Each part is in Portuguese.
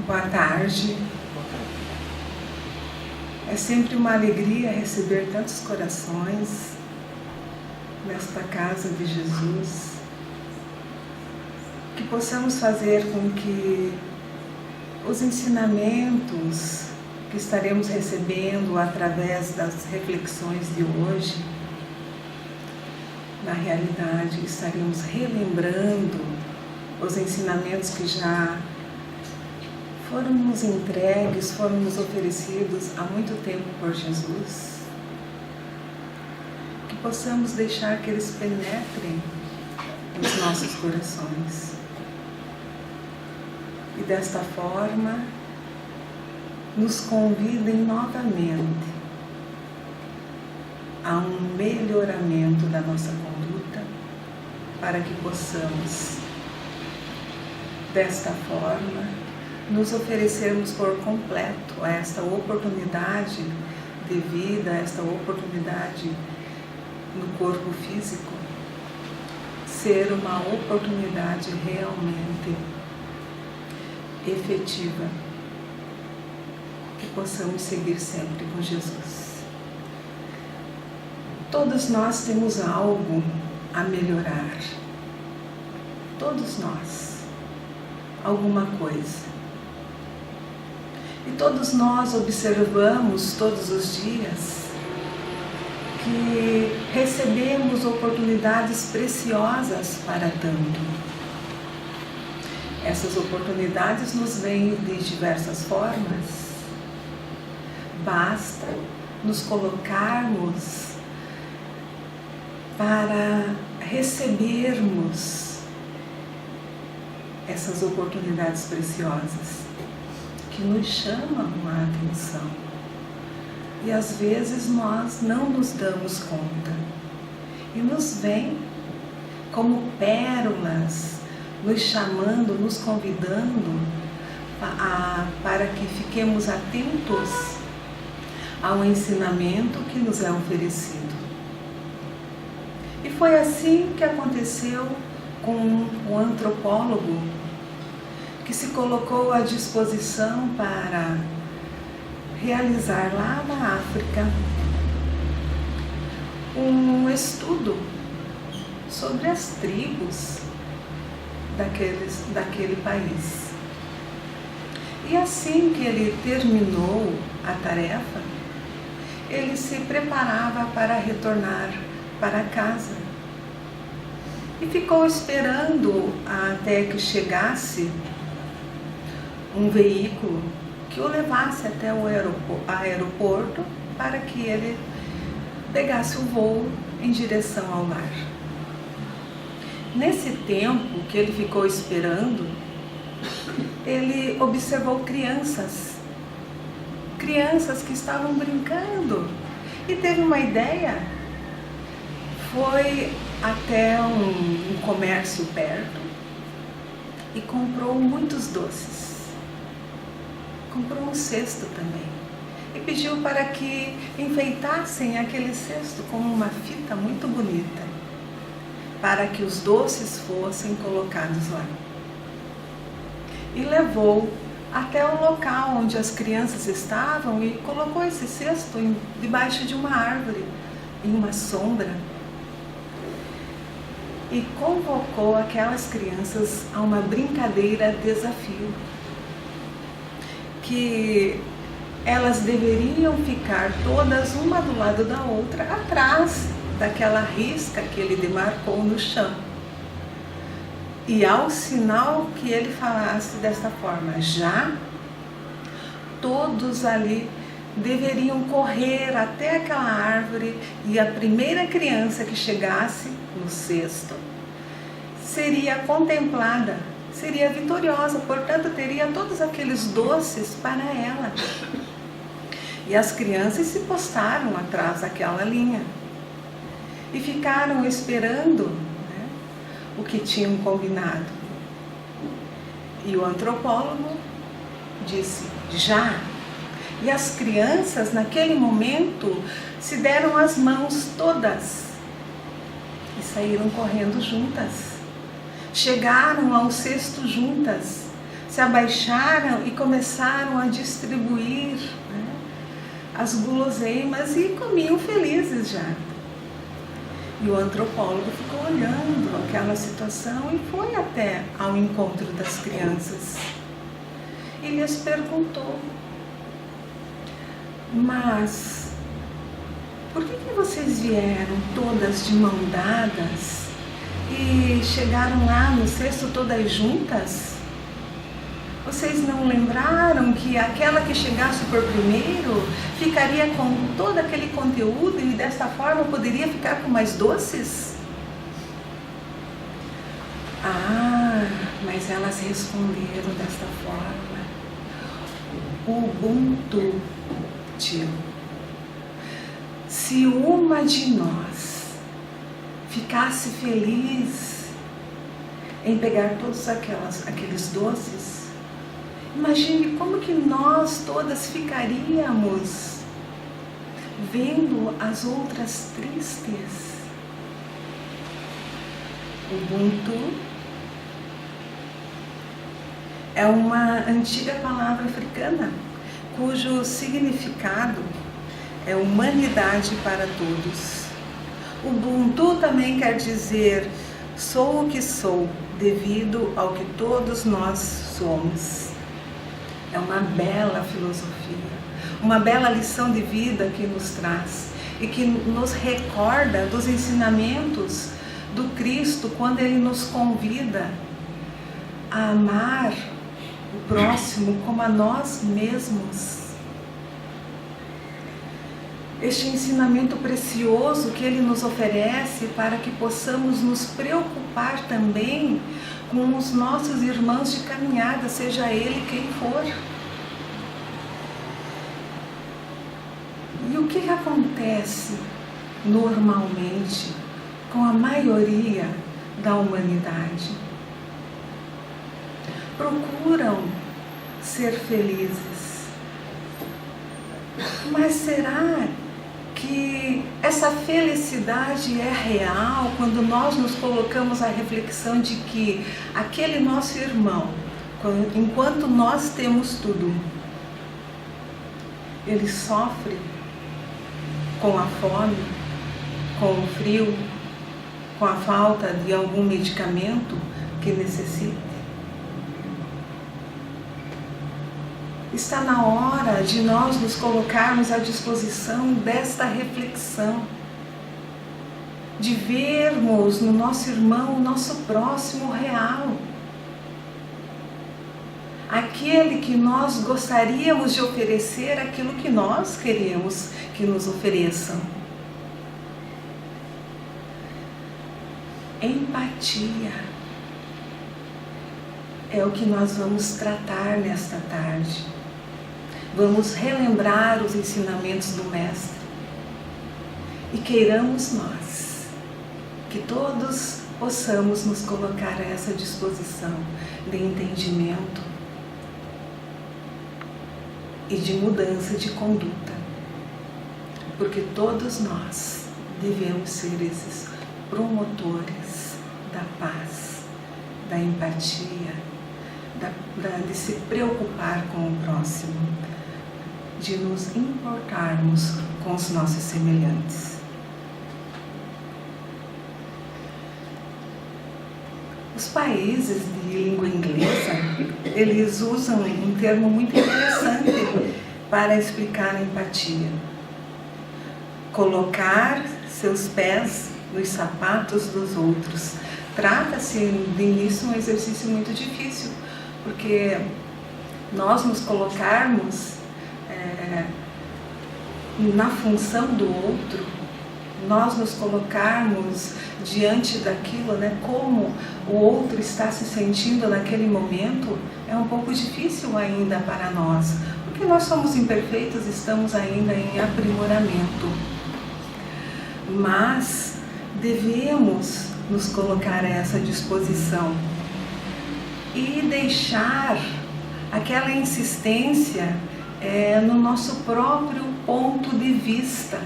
Boa tarde. É sempre uma alegria receber tantos corações nesta casa de Jesus, que possamos fazer com que os ensinamentos que estaremos recebendo através das reflexões de hoje, na realidade estaremos relembrando os ensinamentos que já foram nos entregues, foram nos oferecidos há muito tempo por Jesus, que possamos deixar que eles penetrem nos nossos corações e desta forma nos convidem novamente a um melhoramento da nossa conduta, para que possamos desta forma nos oferecermos por completo a esta oportunidade de vida, a esta oportunidade no corpo físico, ser uma oportunidade realmente efetiva, que possamos seguir sempre com Jesus. Todos nós temos algo a melhorar, todos nós, alguma coisa. E todos nós observamos todos os dias que recebemos oportunidades preciosas para tanto. Essas oportunidades nos vêm de diversas formas. Basta nos colocarmos para recebermos essas oportunidades preciosas que nos chamam a atenção. E às vezes nós não nos damos conta. E nos vem como pérolas, nos chamando, nos convidando para que fiquemos atentos ao ensinamento que nos é oferecido. E foi assim que aconteceu com o antropólogo, que se colocou à disposição para realizar lá na África um estudo sobre as tribos daquele país. E assim que ele terminou a tarefa, ele se preparava para retornar para casa e ficou esperando até que chegasse um veículo que o levasse até o aeroporto para que ele pegasse o voo em direção ao lar. Nesse tempo que ele ficou esperando, ele observou crianças que estavam brincando e teve uma ideia. Foi até um comércio perto e comprou muitos doces. Comprou um cesto também e pediu para que enfeitassem aquele cesto com uma fita muito bonita, para que os doces fossem colocados lá. E levou até o local onde as crianças estavam e colocou esse cesto debaixo de uma árvore, em uma sombra, e convocou aquelas crianças a uma brincadeira desafio, que elas deveriam ficar todas uma do lado da outra, atrás daquela risca que ele demarcou no chão. E ao sinal que ele falasse desta forma, já, todos ali deveriam correr até aquela árvore e a primeira criança que chegasse no cesto seria contemplada, seria vitoriosa, portanto teria todos aqueles doces para ela. E as crianças se postaram atrás daquela linha e ficaram esperando, né, o que tinham combinado. E o antropólogo disse, já. E as crianças naquele momento se deram as mãos todas e saíram correndo juntas. Chegaram ao cesto juntas, se abaixaram e começaram a distribuir, né, as guloseimas e comiam felizes já. E o antropólogo ficou olhando aquela situação e foi até ao encontro das crianças. E lhes perguntou: mas por que vocês vieram todas de mão dadas e chegaram lá no cesto todas juntas? Vocês não lembraram que aquela que chegasse por primeiro ficaria com todo aquele conteúdo e desta forma poderia ficar com mais doces? Ah, mas elas responderam desta forma: Ubuntu, tio. Se uma de nós ficasse feliz em pegar todos aqueles doces, imagine como que nós todas ficaríamos vendo as outras tristes. Ubuntu é uma antiga palavra africana cujo significado é humanidade para todos. Ubuntu também quer dizer sou o que sou devido ao que todos nós somos. É uma bela filosofia, uma bela lição de vida que nos traz e que nos recorda dos ensinamentos do Cristo quando Ele nos convida a amar o próximo como a nós mesmos. Este ensinamento precioso que Ele nos oferece para que possamos nos preocupar também com os nossos irmãos de caminhada, seja ele quem for. E o que acontece normalmente com a maioria da humanidade? Procuram ser felizes, mas será que essa felicidade é real quando nós nos colocamos à reflexão de que aquele nosso irmão, enquanto nós temos tudo, ele sofre com a fome, com o frio, com a falta de algum medicamento que necessita? Está na hora de nós nos colocarmos à disposição desta reflexão, de vermos no nosso irmão o nosso próximo real, aquele que nós gostaríamos de oferecer aquilo que nós queremos que nos ofereçam. Empatia é o que nós vamos tratar nesta tarde. Vamos relembrar os ensinamentos do Mestre e queiramos nós que todos possamos nos colocar a essa disposição de entendimento e de mudança de conduta, porque todos nós devemos ser esses promotores da paz, da empatia, de se preocupar com o próximo, de nos importarmos com os nossos semelhantes. Os países de língua inglesa, eles usam um termo muito interessante para explicar a empatia: colocar seus pés nos sapatos dos outros. Trata-se de início um exercício muito difícil, porque nós nos colocarmos na função do outro, nós nos colocarmos diante daquilo, né, como o outro está se sentindo naquele momento, é um pouco difícil ainda para nós, porque nós somos imperfeitos, estamos ainda em aprimoramento. Mas devemos nos colocar a essa disposição e deixar aquela insistência no nosso próprio ponto de vista,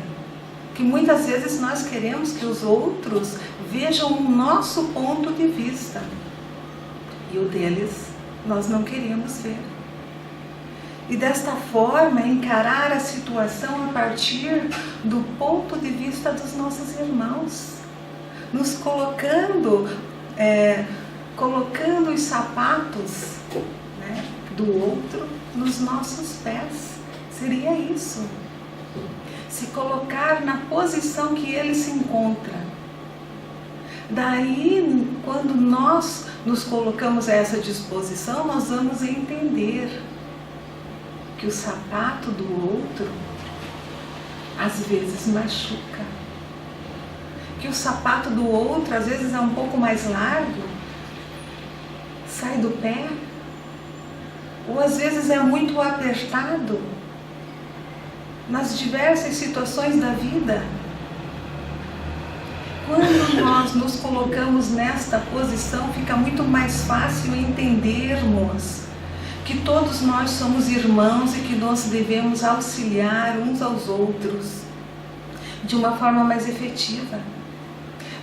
que muitas vezes nós queremos que os outros vejam o nosso ponto de vista e o deles nós não queríamos ver. E desta forma encarar a situação a partir do ponto de vista dos nossos irmãos, nos colocando os sapatos, né, do outro nos nossos pés. Seria isso. Se colocar na posição que ele se encontra. Daí, quando nós nos colocamos a essa disposição, nós vamos entender que o sapato do outro às vezes machuca. Que o sapato do outro às vezes é um pouco mais largo, sai do pé, ou às vezes é muito apertado nas diversas situações da vida. Quando nós nos colocamos nesta posição, fica muito mais fácil entendermos que todos nós somos irmãos e que nós devemos auxiliar uns aos outros de uma forma mais efetiva.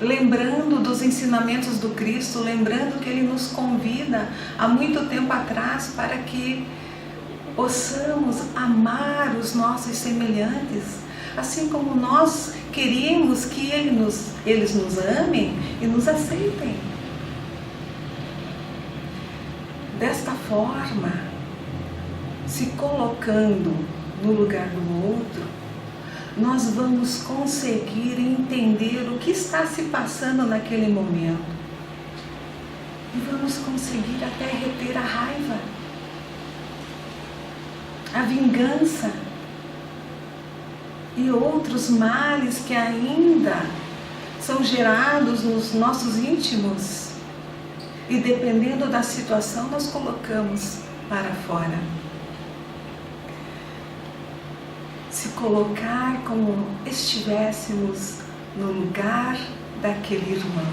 Lembrando dos ensinamentos do Cristo, lembrando que Ele nos convida há muito tempo atrás para que possamos amar os nossos semelhantes, assim como nós queremos que eles nos amem e nos aceitem. Desta forma, se colocando no lugar do outro, nós vamos conseguir entender o que está se passando naquele momento. E vamos conseguir até reter a raiva, a vingança e outros males que ainda são gerados nos nossos íntimos. E dependendo da situação, nós colocamos para fora. Se colocar como estivéssemos no lugar daquele irmão,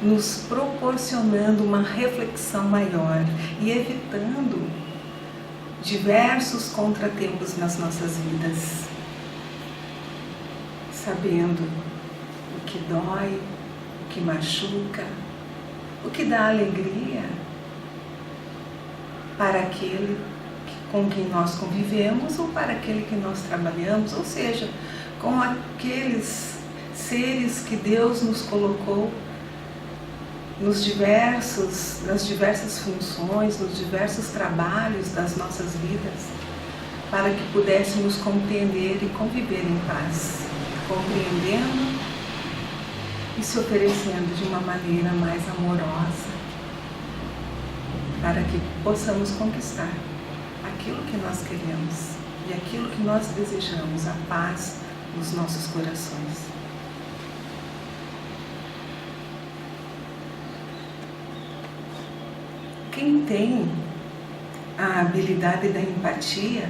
nos proporcionando uma reflexão maior e evitando diversos contratempos nas nossas vidas, sabendo o que dói, o que machuca, o que dá alegria para aquele com quem nós convivemos ou para aquele que nós trabalhamos, ou seja, com aqueles seres que Deus nos colocou nas diversas funções, nos diversos trabalhos das nossas vidas, para que pudéssemos compreender e conviver em paz, compreendendo e se oferecendo de uma maneira mais amorosa, para que possamos conquistar aquilo que nós queremos e aquilo que nós desejamos, a paz nos nossos corações. Quem tem a habilidade da empatia,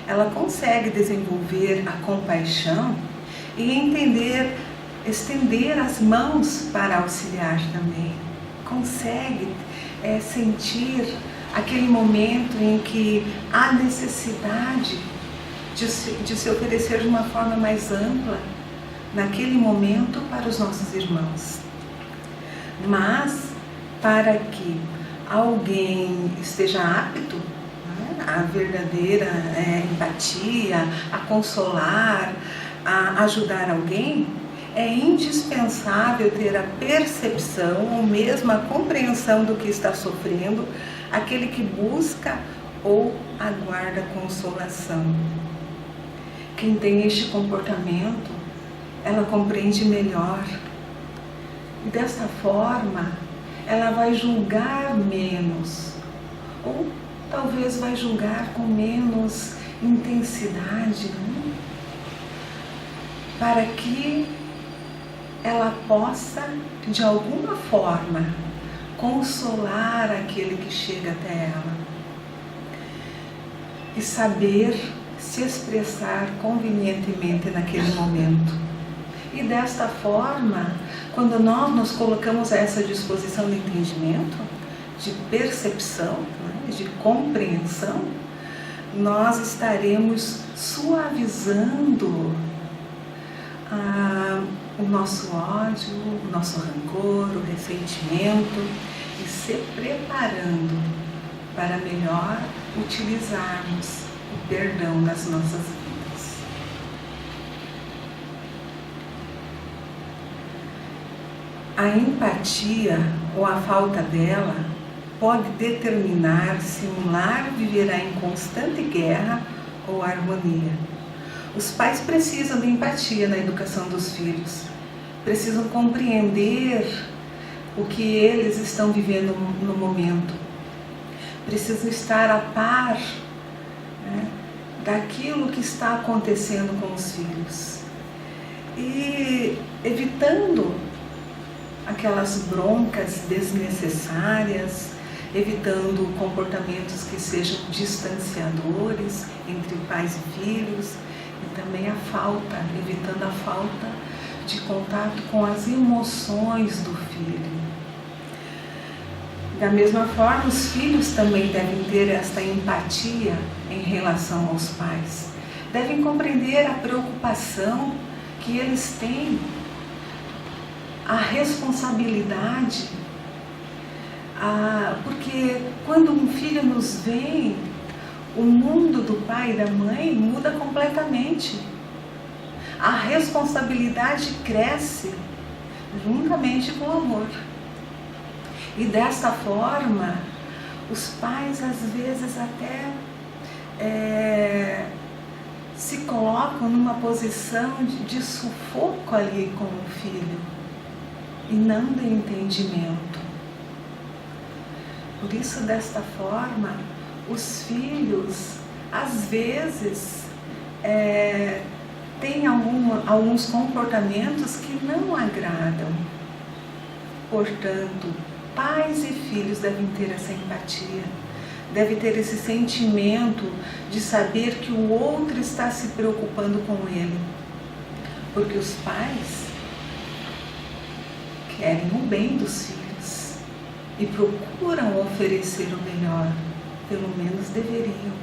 ela consegue desenvolver a compaixão e entender, estender as mãos para auxiliar também. Consegue sentir aquele momento em que há necessidade de se oferecer de uma forma mais ampla naquele momento para os nossos irmãos. Mas para que alguém esteja apto, né, à verdadeira empatia, a consolar, a ajudar alguém, é indispensável ter a percepção ou mesmo a compreensão do que está sofrendo aquele que busca ou aguarda consolação. Quem tem este comportamento, ela compreende melhor. E dessa forma, ela vai julgar menos, ou talvez vai julgar com menos intensidade, né? Para que ela possa, de alguma forma, consolar aquele que chega até ela e saber se expressar convenientemente naquele momento. E desta forma, quando nós nos colocamos a essa disposição de entendimento, de percepção, né, de compreensão, nós estaremos suavizando o nosso ódio, o nosso rancor, o ressentimento, e se preparando para melhor utilizarmos o perdão nas nossas vidas. A empatia ou a falta dela pode determinar se um lar viverá em constante guerra ou harmonia. Os pais precisam de empatia na educação dos filhos, precisam compreender o que eles estão vivendo no momento, precisam estar a par, né, daquilo que está acontecendo com os filhos e evitando aquelas broncas desnecessárias, evitando comportamentos que sejam distanciadores entre pais e filhos, e também evitando a falta de contato com as emoções do filho. Da mesma forma, os filhos também devem ter esta empatia em relação aos pais. Devem compreender a preocupação que eles têm, a responsabilidade, porque quando um filho nos vem, o mundo do pai e da mãe muda completamente. A responsabilidade cresce juntamente com o amor. E desta forma, os pais às vezes até se colocam numa posição de sufoco ali com o filho e não de entendimento. Por isso, desta forma, os filhos às vezes têm alguns comportamentos que não agradam. Portanto, pais e filhos devem ter essa empatia, devem ter esse sentimento de saber que o outro está se preocupando com ele, porque os pais querem o bem dos filhos e procuram oferecer o melhor, pelo menos deveriam.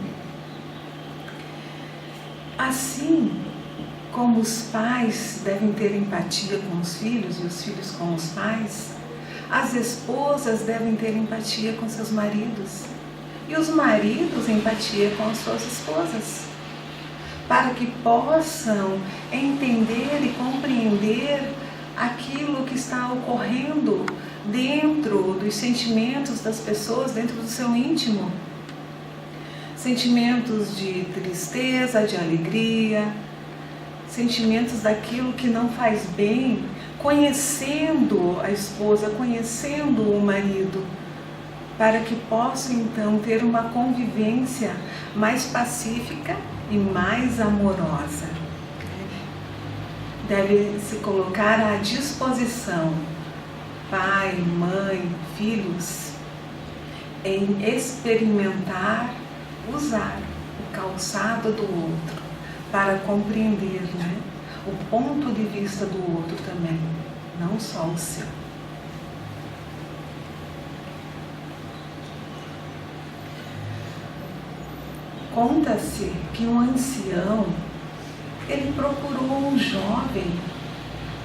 Assim como os pais devem ter empatia com os filhos e os filhos com os pais, as esposas devem ter empatia com seus maridos e os maridos empatia com as suas esposas, para que possam entender e compreender aquilo que está ocorrendo dentro dos sentimentos das pessoas, dentro do seu íntimo. Sentimentos de tristeza, de alegria, sentimentos daquilo que não faz bem, conhecendo a esposa, conhecendo o marido, para que possam então ter uma convivência mais pacífica e mais amorosa. Deve se colocar à disposição, pai, mãe, filhos, em experimentar, usar o calçado do outro, para compreender, o ponto de vista do outro também, não só o seu. Conta-se que um ancião, ele procurou um jovem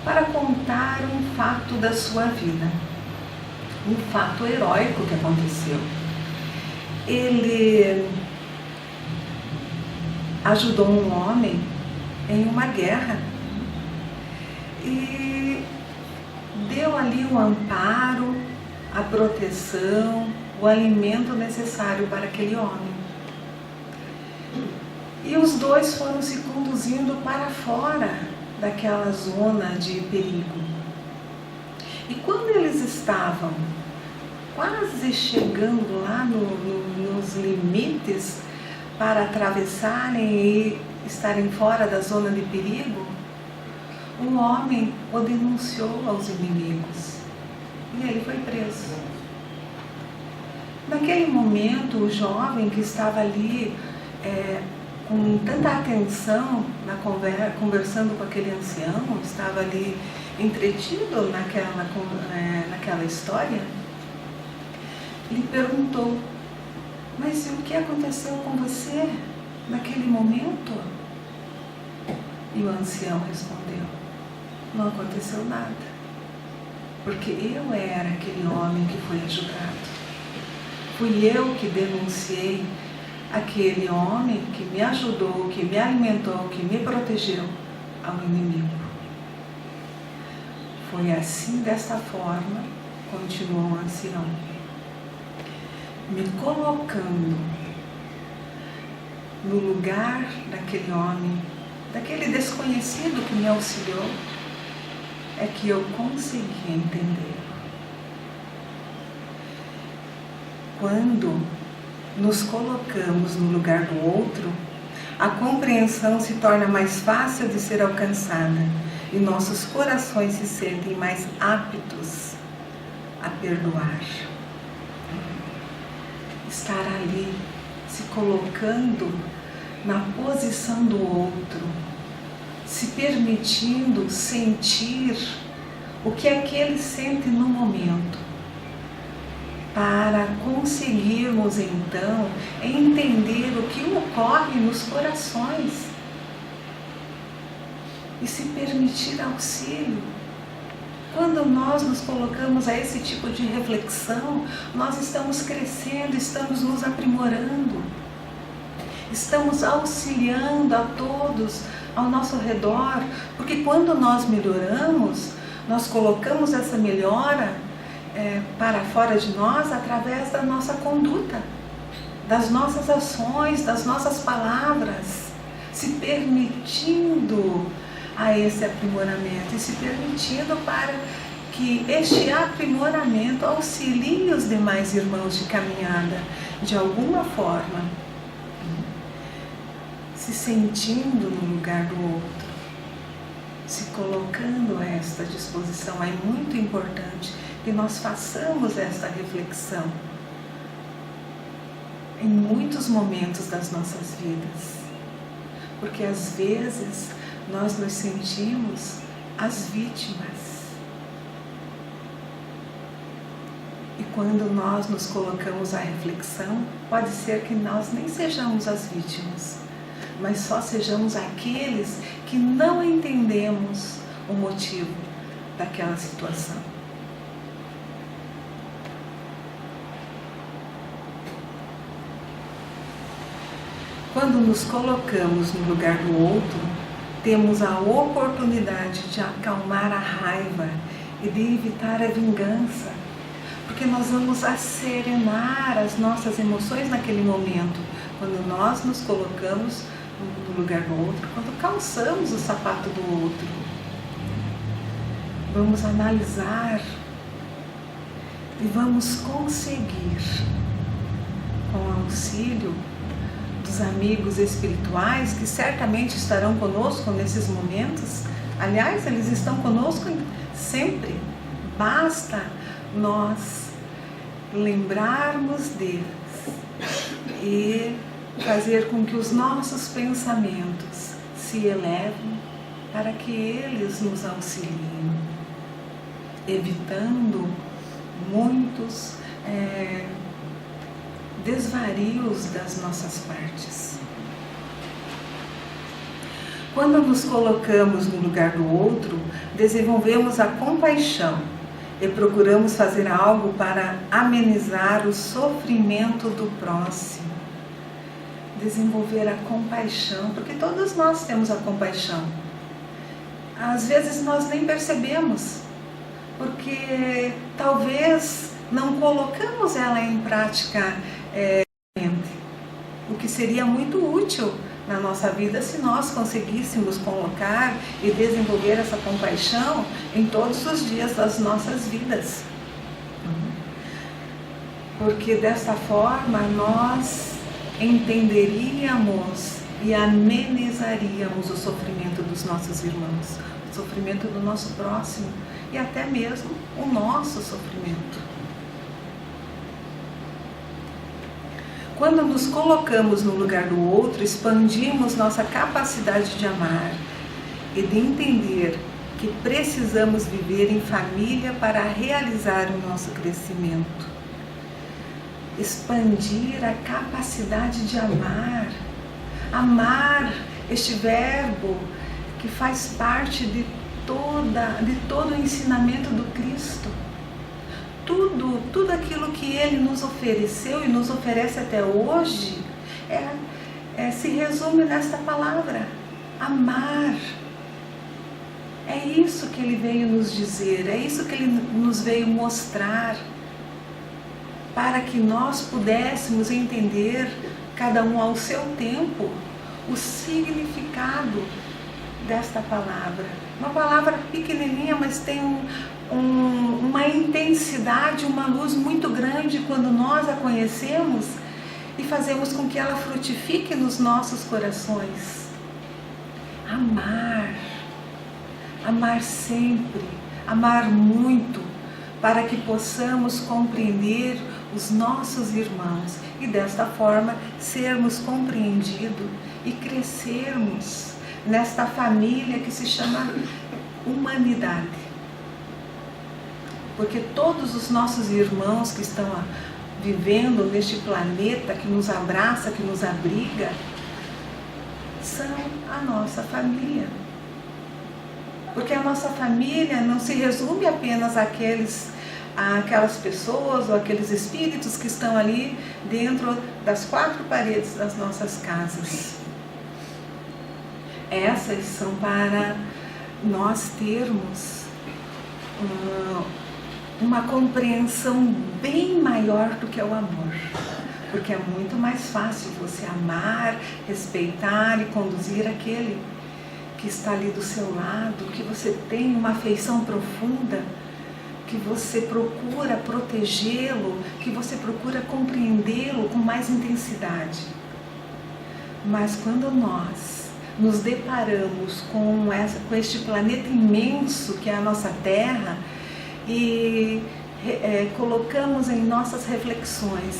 para contar um fato da sua vida, um fato heróico que aconteceu. Ele ajudou um homem em uma guerra e deu ali o amparo, a proteção, o alimento necessário para aquele homem. E os dois foram se conduzindo para fora daquela zona de perigo. E quando eles estavam quase chegando lá nos limites para atravessarem e estarem fora da zona de perigo, um homem o denunciou aos inimigos e ele foi preso. Naquele momento, o jovem que estava ali com tanta atenção conversando com aquele ancião, estava ali entretido naquela história, lhe perguntou: mas o que aconteceu com você naquele momento? E o ancião respondeu: não aconteceu nada. porque eu era aquele homem que foi ajudado. Fui eu que denunciei aquele homem que me ajudou, que me alimentou, que me protegeu ao inimigo. Foi assim, desta forma, continuou o ancião, me colocando no lugar daquele homem, daquele desconhecido que me auxiliou, é que eu consegui entender. Quando nos colocamos no lugar do outro, a compreensão se torna mais fácil de ser alcançada e nossos corações se sentem mais aptos a perdoar. Estar ali, se colocando na posição do outro, se permitindo sentir o que aquele sente no momento, para conseguirmos então entender o que ocorre nos corações e se permitir auxílio. Quando nós nos colocamos a esse tipo de reflexão, nós estamos crescendo, estamos nos aprimorando, estamos auxiliando a todos ao nosso redor, porque quando nós melhoramos, nós colocamos essa melhora para fora de nós através da nossa conduta, das nossas ações, das nossas palavras, se permitindo a esse aprimoramento e se permitindo para que este aprimoramento auxilie os demais irmãos de caminhada de alguma forma, se sentindo no lugar do outro, se colocando a esta disposição. É muito importante que nós façamos esta reflexão em muitos momentos das nossas vidas, porque às vezes nós nos sentimos as vítimas. E quando nós nos colocamos à reflexão, pode ser que nós nem sejamos as vítimas, mas só sejamos aqueles que não entendemos o motivo daquela situação. Quando nos colocamos no lugar do outro, temos a oportunidade de acalmar a raiva e de evitar a vingança, porque nós vamos asserenar as nossas emoções naquele momento, quando nós nos colocamos no lugar do outro, quando calçamos o sapato do outro. Vamos analisar e vamos conseguir, com o auxílio dos amigos espirituais que certamente estarão conosco nesses momentos. Aliás, eles estão conosco sempre. Basta nós lembrarmos deles e fazer com que os nossos pensamentos se elevem para que eles nos auxiliem, evitando muitos desvarios das nossas partes. Quando nos colocamos no lugar do outro, desenvolvemos a compaixão e procuramos fazer algo para amenizar o sofrimento do próximo. Desenvolver a compaixão, porque todos nós temos a compaixão. Às vezes nós nem percebemos, porque talvez não colocamos ela em prática, o que seria muito útil na nossa vida se nós conseguíssemos colocar e desenvolver essa compaixão em todos os dias das nossas vidas. Porque dessa forma nós entenderíamos e amenizaríamos o sofrimento dos nossos irmãos, o sofrimento do nosso próximo e até mesmo o nosso sofrimento. Quando nos colocamos no lugar do outro, expandimos nossa capacidade de amar e de entender que precisamos viver em família para realizar o nosso crescimento. Expandir a capacidade de amar. Amar, este verbo que faz parte de todo o ensinamento do Cristo. Tudo aquilo que Ele nos ofereceu e nos oferece até hoje se resume nesta palavra: amar. É isso que Ele veio nos dizer, é isso que Ele nos veio mostrar, para que nós pudéssemos entender, cada um ao seu tempo, o significado desta palavra. Uma palavra pequenininha, mas tem uma intensidade, uma luz muito grande quando nós a conhecemos e fazemos com que ela frutifique nos nossos corações. Amar sempre, amar muito, para que possamos compreender os nossos irmãos e desta forma sermos compreendidos e crescermos nesta família que se chama humanidade. Porque todos os nossos irmãos que estão vivendo neste planeta que nos abraça, que nos abriga, são a nossa família. Porque a nossa família não se resume apenas àquelas pessoas ou aqueles espíritos que estão ali dentro das quatro paredes das nossas casas. Essas são para nós termos uma compreensão bem maior do que é o amor. Porque é muito mais fácil você amar, respeitar e conduzir aquele que está ali do seu lado, que você tem uma afeição profunda, que você procura protegê-lo, que você procura compreendê-lo com mais intensidade. Mas quando nós nos deparamos com este planeta imenso que é a nossa Terra e colocamos em nossas reflexões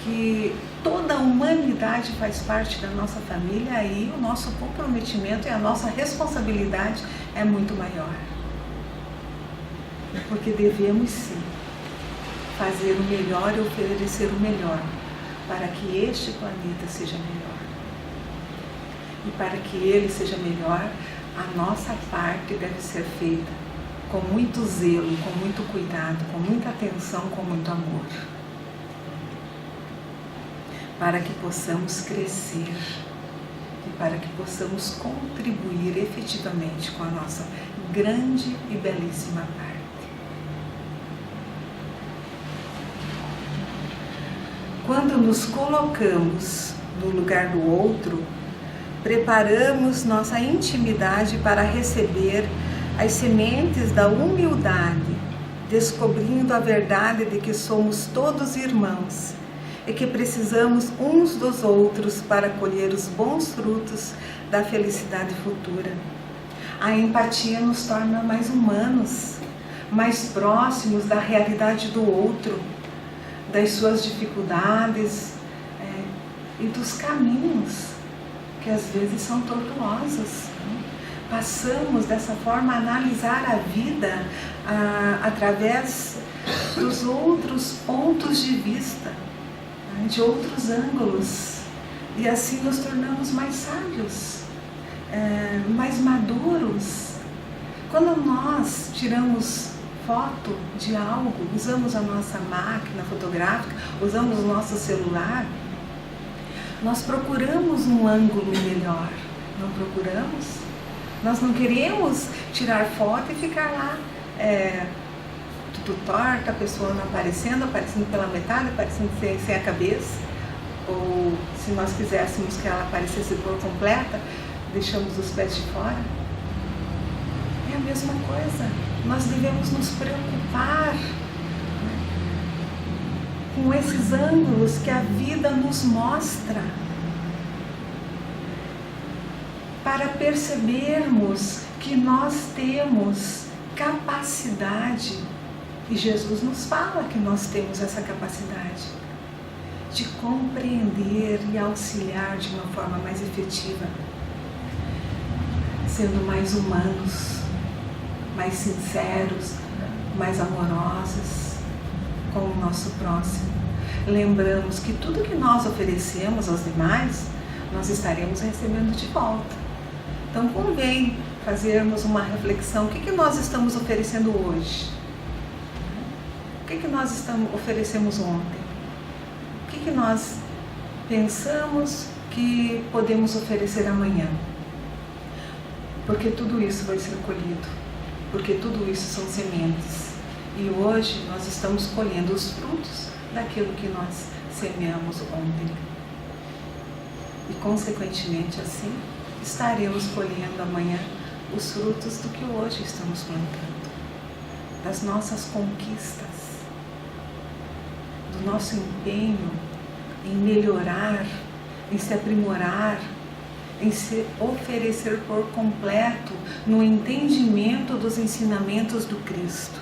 que toda a humanidade faz parte da nossa família, aí o nosso comprometimento e a nossa responsabilidade é muito maior. Porque devemos sim fazer o melhor e oferecer o melhor para que este planeta seja melhor. E para que ele seja melhor, a nossa parte deve ser feita com muito zelo, com muito cuidado, com muita atenção, com muito amor. Para que possamos crescer e para que possamos contribuir efetivamente com a nossa grande e belíssima parte. Quando nos colocamos no lugar do outro, preparamos nossa intimidade para receber as sementes da humildade, descobrindo a verdade de que somos todos irmãos e que precisamos uns dos outros para colher os bons frutos da felicidade futura. A empatia nos torna mais humanos, mais próximos da realidade do outro, das suas dificuldades e dos caminhos que às vezes são tortuosos. Passamos dessa forma a analisar a vida através dos outros pontos de vista, de outros ângulos, e assim nos tornamos mais sábios, mais maduros. Quando nós tiramos foto de algo, usamos a nossa máquina fotográfica, usamos o nosso celular, nós procuramos um ângulo melhor, não procuramos? Nós não queremos tirar foto e ficar lá tudo torta, a pessoa não aparecendo pela metade, aparecendo sem a cabeça. Ou se nós quiséssemos que ela aparecesse por completa, deixamos os pés de fora. É a mesma coisa. Nós devemos nos preocupar com esses ângulos que a vida nos mostra, para percebermos que nós temos capacidade, e Jesus nos fala que nós temos essa capacidade de compreender e auxiliar de uma forma mais efetiva, sendo mais humanos, mais sinceros, mais amorosos com o nosso próximo. Lembramos que tudo que nós oferecemos aos demais, nós estaremos recebendo de volta. Então convém fazermos uma reflexão. O que nós estamos oferecendo hoje? O que nós oferecemos ontem? O que nós pensamos que podemos oferecer amanhã? Porque tudo isso vai ser colhido, porque tudo isso são sementes. E hoje nós estamos colhendo os frutos daquilo que nós semeamos ontem. E consequentemente assim, estaremos colhendo amanhã os frutos do que hoje estamos plantando, das nossas conquistas, do nosso empenho em melhorar, em se aprimorar, em se oferecer por completo no entendimento dos ensinamentos do Cristo,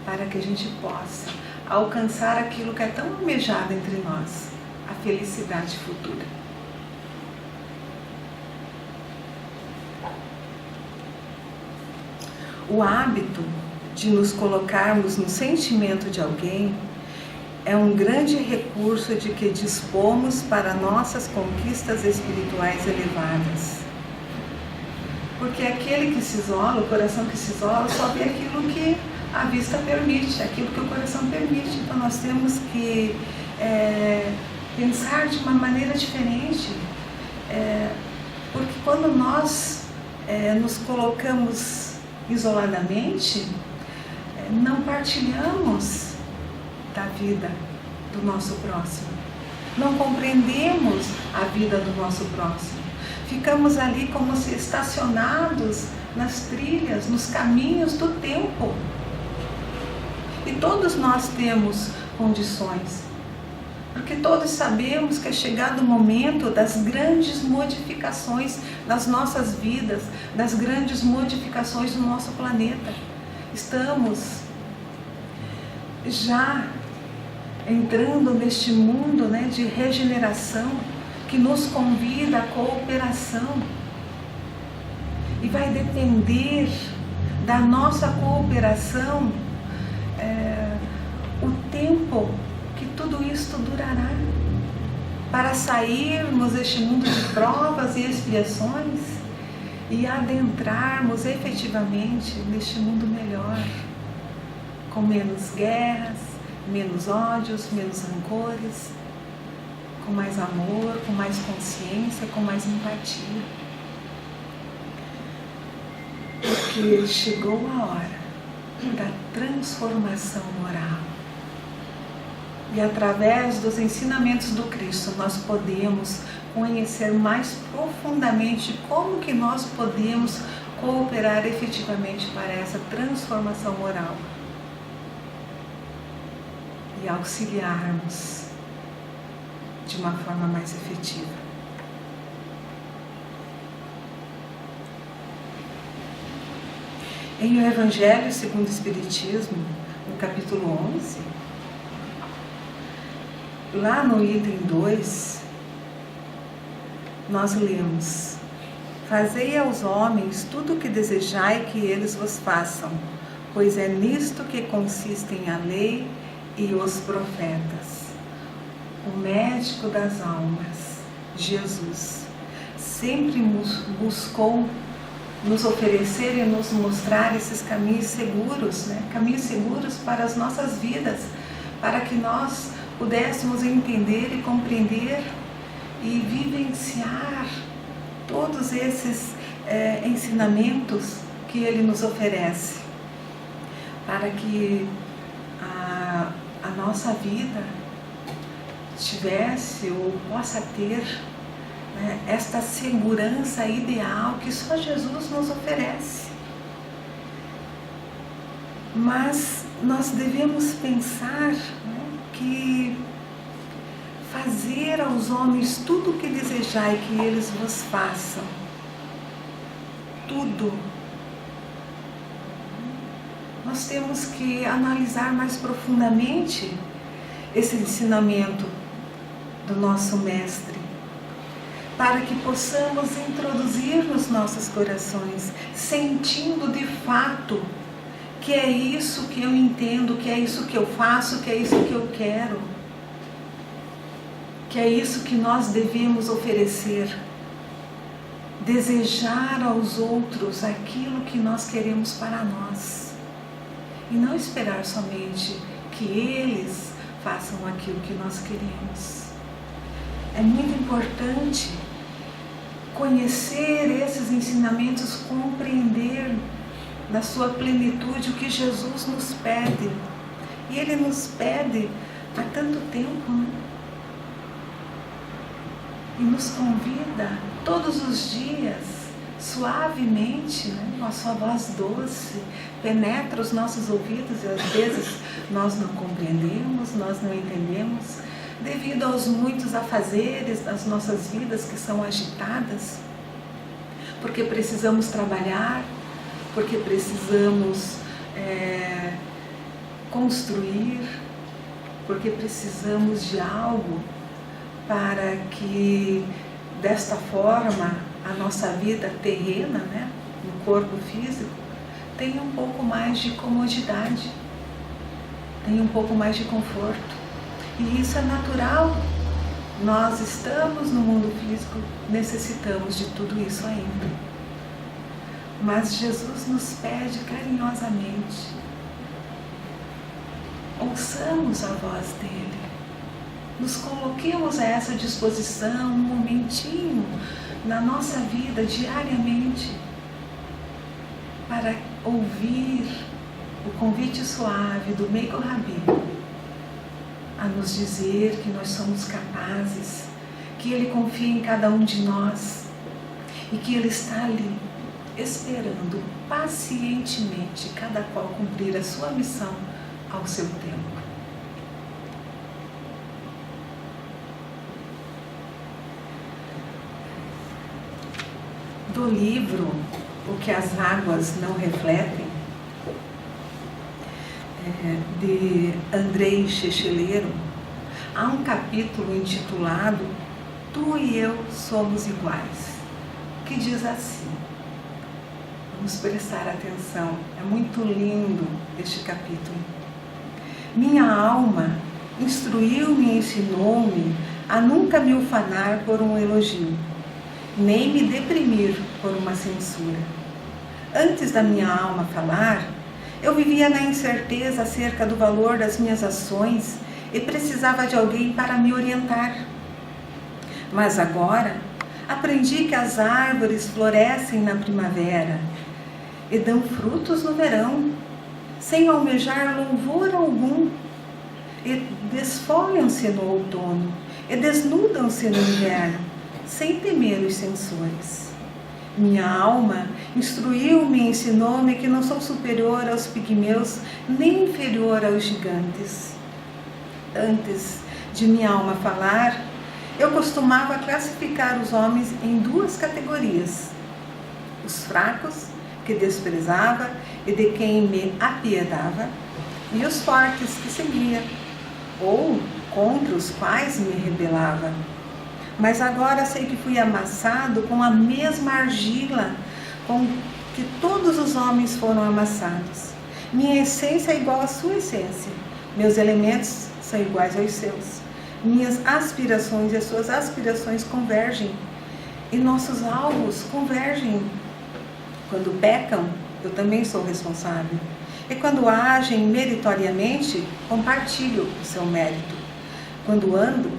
para que a gente possa alcançar aquilo que é tão almejado entre nós, a felicidade futura. O hábito de nos colocarmos no sentimento de alguém é um grande recurso de que dispomos para nossas conquistas espirituais elevadas. Porque aquele que se isola, o coração que se isola, só vê aquilo que a vista permite, aquilo que o coração permite. Então nós temos que pensar de uma maneira diferente. Porque quando nós nos colocamos isoladamente, não partilhamos da vida do nosso próximo, não compreendemos a vida do nosso próximo, ficamos ali como se estacionados nas trilhas, nos caminhos do tempo. E todos nós temos condições, porque todos sabemos que é chegado o momento das grandes modificações das nossas vidas, das grandes modificações do nosso planeta. Estamos já entrando neste mundo, de regeneração, que nos convida à cooperação. E vai depender da nossa cooperação o tempo que tudo isto durará, para sairmos deste mundo de provas e expiações e adentrarmos efetivamente neste mundo melhor, com menos guerras, menos ódios, menos rancores, com mais amor, com mais consciência, com mais empatia. Porque chegou a hora da transformação moral. E através dos ensinamentos do Cristo nós podemos conhecer mais profundamente como que nós podemos cooperar efetivamente para essa transformação moral e auxiliarmos de uma forma mais efetiva. Em O Evangelho segundo o Espiritismo, no capítulo 11, lá no item 2, nós lemos: Fazei aos homens tudo o que desejai que eles vos façam, pois é nisto que consistem a lei e os profetas. O médico das almas, Jesus, sempre buscou nos oferecer e nos mostrar esses caminhos seguros, caminhos seguros para as nossas vidas, para que nós pudéssemos entender e compreender e vivenciar todos esses ensinamentos que Ele nos oferece, para que a nossa vida tivesse ou possa ter esta segurança ideal que só Jesus nos oferece. Mas nós devemos pensar que fazer aos homens tudo o que desejai que eles vos façam, tudo, nós temos que analisar mais profundamente esse ensinamento do nosso Mestre, para que possamos introduzir nos nossos corações, sentindo de fato que é isso que eu entendo, que é isso que eu faço, que é isso que eu quero, que é isso que nós devemos oferecer. desejar aos outros aquilo que nós queremos para nós e não esperar somente que eles façam aquilo que nós queremos. É muito importante conhecer esses ensinamentos, compreender na sua plenitude o que Jesus nos pede. E Ele nos pede há tanto tempo, né? E nos convida todos os dias, suavemente, né? Com a sua voz doce, penetra os nossos ouvidos e às vezes nós não compreendemos, nós não entendemos, devido aos muitos afazeres das nossas vidas que são agitadas, porque precisamos trabalhar, porque precisamos construir, porque precisamos de algo para que desta forma a nossa vida terrena, né, no corpo físico, tenha um pouco mais de comodidade, tenha um pouco mais de conforto. E isso é natural. Nós estamos no mundo físico, necessitamos de tudo isso ainda. Mas Jesus nos pede carinhosamente, ouçamos a voz dele, nos coloquemos a essa disposição, um momentinho na nossa vida diariamente, para ouvir o convite suave do Meiko Rabi a nos dizer que nós somos capazes, que Ele confia em cada um de nós e que Ele está ali esperando pacientemente cada qual cumprir a sua missão ao seu tempo. Do livro O que as Águas Não Refletem, de Andrei Checheleiro, há um capítulo intitulado Tu e Eu Somos Iguais, que diz assim, vamos prestar atenção, é muito lindo este capítulo. Minha alma instruiu-me e ensinou-me a nunca me ufanar por um elogio, nem me deprimir por uma censura. Antes da minha alma falar, eu vivia na incerteza acerca do valor das minhas ações e precisava de alguém para me orientar. Mas agora, aprendi que as árvores florescem na primavera e dão frutos no verão, sem almejar louvor algum, e desfolham-se no outono e desnudam-se no inverno, sem temer os censores. Minha alma instruiu-me e ensinou-me que não sou superior aos pigmeus, nem inferior aos gigantes. Antes de minha alma falar, eu costumava classificar os homens em duas categorias: os fracos, que desprezava e de quem me apiedava, e os fortes, que seguia, ou contra os quais me rebelava. Mas agora sei que fui amassado com a mesma argila com que todos os homens foram amassados. Minha essência é igual à sua essência. Meus elementos são iguais aos seus. Minhas aspirações e as suas aspirações convergem. E nossos alvos convergem. Quando pecam, eu também sou responsável. E quando agem meritoriamente, compartilho o seu mérito. Quando ando,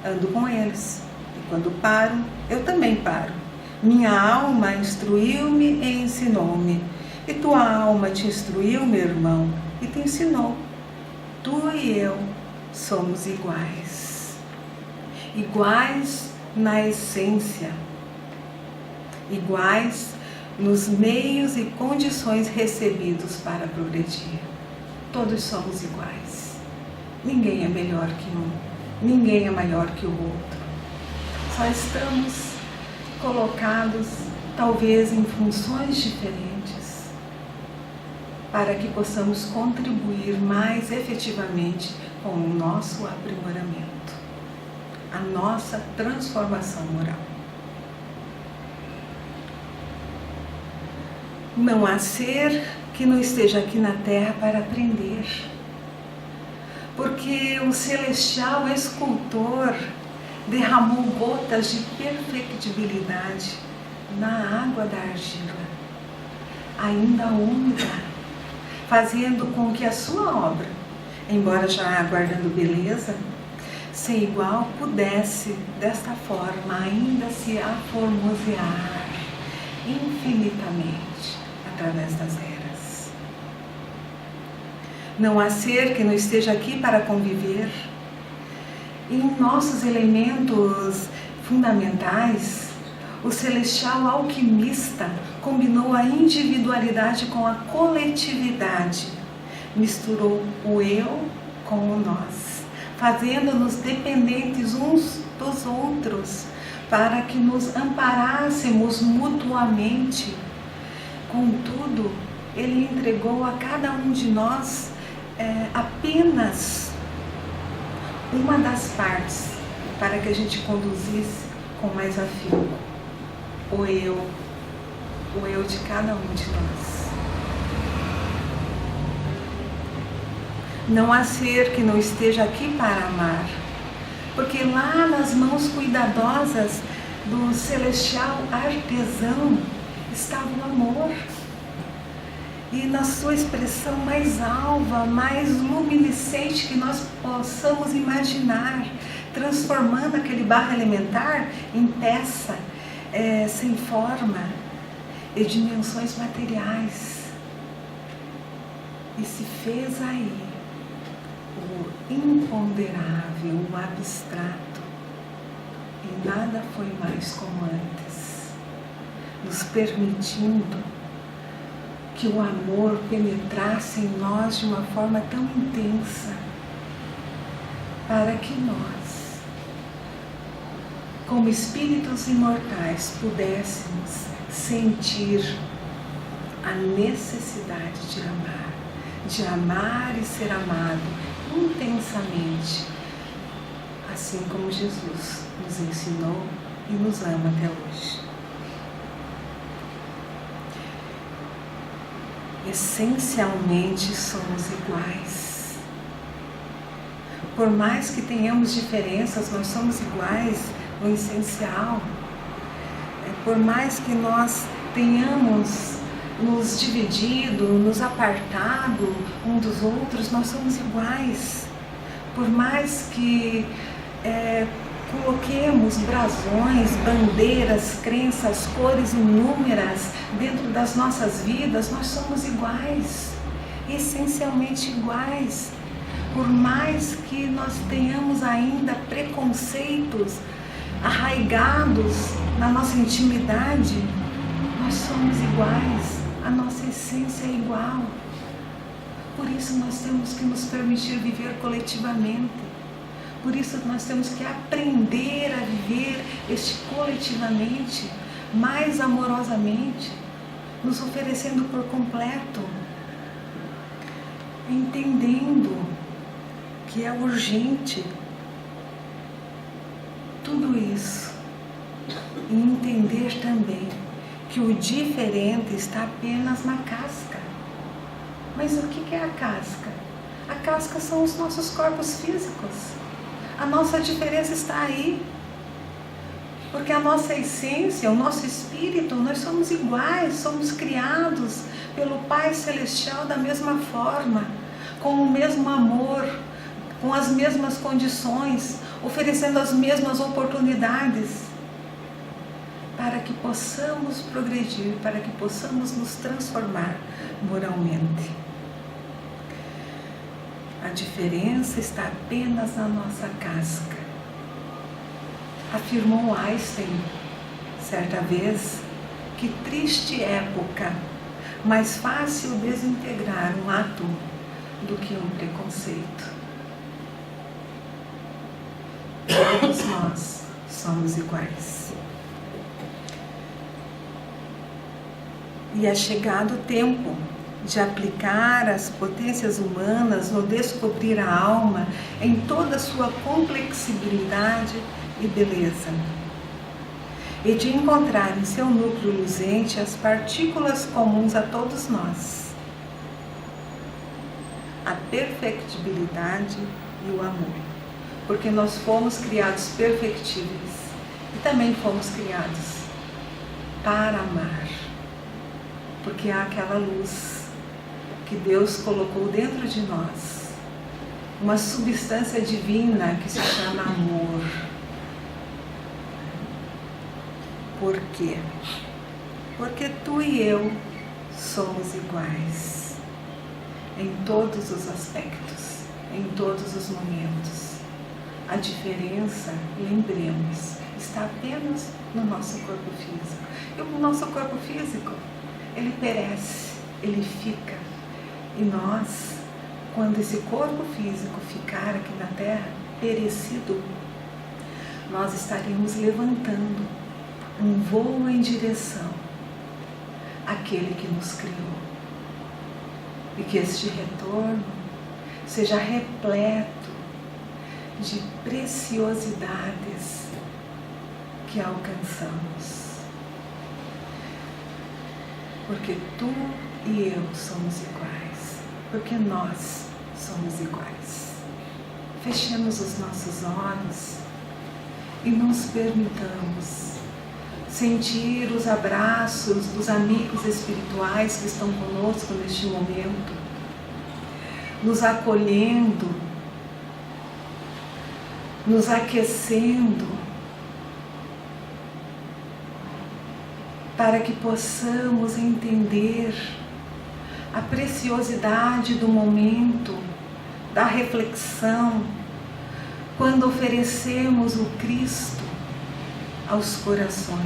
ando com eles. Quando paro, eu também paro. Minha alma instruiu-me e ensinou-me. E tua alma te instruiu, meu irmão, e te ensinou. Tu e eu somos iguais. Iguais na essência. Iguais nos meios e condições recebidos para progredir. Todos somos iguais. Ninguém é melhor que um. Ninguém é maior que o outro. Só estamos colocados, talvez, em funções diferentes, para que possamos contribuir mais efetivamente com o nosso aprimoramento, a nossa transformação moral. Não há ser que não esteja aqui na Terra para aprender, porque o celestial escultor derramou gotas de perfectibilidade na água da argila, ainda úmida, fazendo com que a sua obra, embora já aguardando beleza, sem igual, pudesse, desta forma, ainda se aformosear infinitamente através das eras. Não há ser que não esteja aqui para conviver. Em nossos elementos fundamentais, o celestial alquimista combinou a individualidade com a coletividade, misturou o eu com o nós, fazendo-nos dependentes uns dos outros, para que nos amparássemos mutuamente. Contudo, ele entregou a cada um de nós apenas uma das partes, para que a gente conduzisse com mais afinco o eu de cada um de nós. Não há ser que não esteja aqui para amar, porque lá nas mãos cuidadosas do celestial artesão estava o amor. E na sua expressão mais alva, mais luminescente que nós possamos imaginar, transformando aquele barro elementar em peça sem forma e dimensões materiais. E se fez aí o imponderável, o abstrato, e nada foi mais como antes, nos permitindo que o amor penetrasse em nós de uma forma tão intensa, para que nós, como espíritos imortais, pudéssemos sentir a necessidade de amar e ser amado intensamente, assim como Jesus nos ensinou e nos ama até hoje. Essencialmente somos iguais. Por mais que tenhamos diferenças, nós somos iguais no essencial. Por mais que nós tenhamos nos dividido, nos apartado um dos outros, nós somos iguais. Por mais que coloquemos brasões, bandeiras, crenças, cores inúmeras dentro das nossas vidas, nós somos iguais, essencialmente iguais. Por mais que nós tenhamos ainda preconceitos arraigados na nossa intimidade, nós somos iguais, a nossa essência é igual. Por isso nós temos que nos permitir viver coletivamente. Por isso nós temos que aprender a viver este coletivamente, mais amorosamente, nos oferecendo por completo, entendendo que é urgente tudo isso, e entender também que o diferente está apenas na casca. Mas o que é a casca? A casca são os nossos corpos físicos. A nossa diferença está aí, porque a nossa essência, o nosso espírito, nós somos iguais, somos criados pelo Pai Celestial da mesma forma, com o mesmo amor, com as mesmas condições, oferecendo as mesmas oportunidades, para que possamos progredir, para que possamos nos transformar moralmente. A diferença está apenas na nossa casca. Afirmou Einstein, certa vez, que triste época, mais fácil desintegrar um átomo do que um preconceito. Todos nós somos iguais. E é chegado o tempo de aplicar as potências humanas no descobrir a alma em toda a sua complexibilidade e beleza, e de encontrar em seu núcleo luzente as partículas comuns a todos nós, a perfectibilidade e o amor, porque nós fomos criados perfectíveis e também fomos criados para amar. Porque há aquela luz que Deus colocou dentro de nós, uma substância divina que se chama amor. Por quê? Porque tu e eu somos iguais em todos os aspectos, em todos os momentos. A diferença, lembremos, está apenas no nosso corpo físico. E o nosso corpo físico, ele perece, ele fica. E nós, quando esse corpo físico ficar aqui na Terra, perecido, nós estaremos levantando um voo em direção àquele que nos criou. E que este retorno seja repleto de preciosidades que alcançamos. Porque tu e eu somos iguais. Porque nós somos iguais. Fechemos os nossos olhos e nos permitamos sentir os abraços dos amigos espirituais que estão conosco neste momento, nos acolhendo, nos aquecendo, para que possamos entender a preciosidade do momento, da reflexão, quando oferecemos o Cristo aos corações.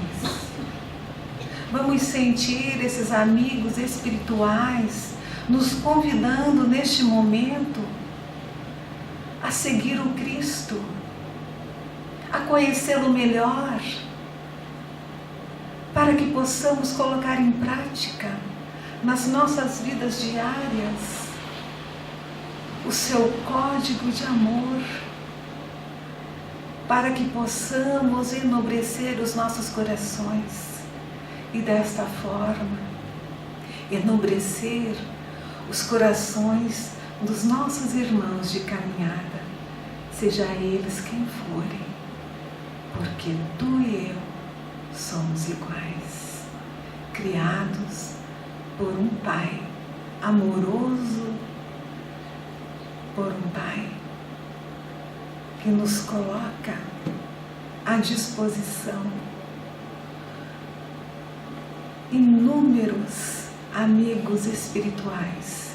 Vamos sentir esses amigos espirituais nos convidando neste momento a seguir o Cristo, a conhecê-lo melhor, para que possamos colocar em prática nas nossas vidas diárias o seu código de amor, para que possamos enobrecer os nossos corações e desta forma enobrecer os corações dos nossos irmãos de caminhada, seja eles quem forem, porque tu e eu somos iguais, criados por um Pai amoroso, por um Pai que nos coloca à disposição inúmeros amigos espirituais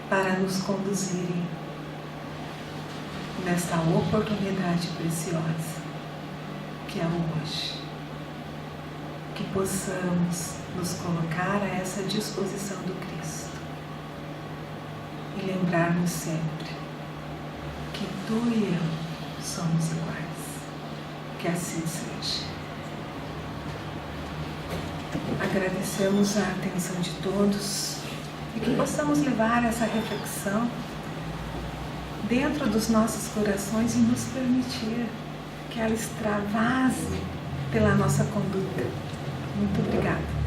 para nos conduzirem nesta oportunidade preciosa que é hoje. Que possamos nos colocar a essa disposição do Cristo e lembrarmos sempre que tu e eu somos iguais. Que assim seja. Agradecemos a atenção de todos e que possamos levar essa reflexão dentro dos nossos corações e nos permitir que ela extravase pela nossa conduta. Muito obrigada.